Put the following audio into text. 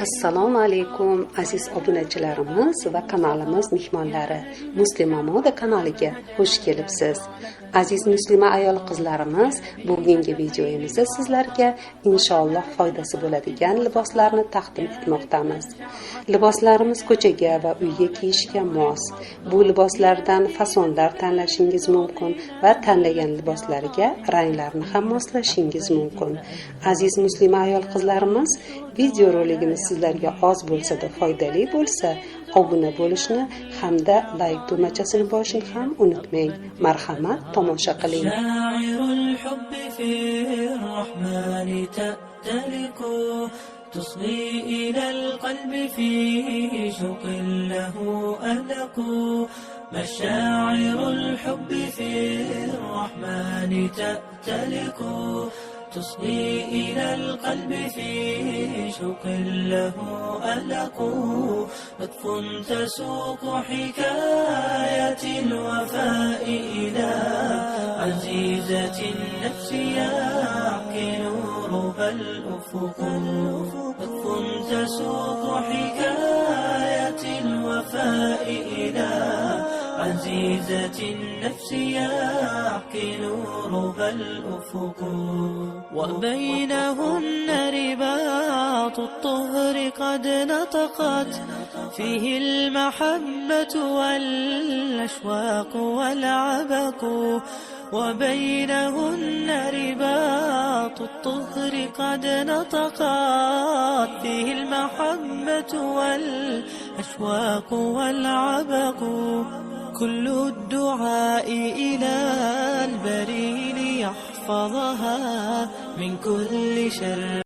Assalomu alaykum aziz obunachilarimiz va kanalimiz mehmonlari. Muslima moda kanaliga xush kelibsiz. Aziz muslima ayol qizlarimiz, bugungi videomizda sizlarga inshaalloh foydasi bo'ladigan liboslarni taqdim etmoqdamiz. Liboslarimiz ko'chaga va uyga kiyishga mos. Bu liboslardan fasonlar tanlashingiz mumkin va tanlagan liboslariga ranglarni ham moslashingiz mumkin. Aziz muslima ayol qizlarimiz, video roligimiz sizlarga oz bo'lsa-da foydali bo'lsa, obuna bo'lishni hamda like tugmachasini bosishni ham unutmang. Marhamat, tomosha qiling. تصغي إلى القلب في شوق له ألق مشاعر الحب في الرحمن تأتلق تصغي إلى القلب في شوق له ألق لطف تسوق حكاية الوفاء إلى عزيزة النفس يعقل رب الأفق لطف تسوق حكاية الوفاء إلى عزيزة النفس يعقل رب الأفق وبينهن رباط الطهر قد نطقت فيه المحبة والأشواق والعبق وبينهن رباط الطهر قد نطقت فيه المحبة والأشواق والعبق كل الدعاء إلى البري ليحفظها من كل شر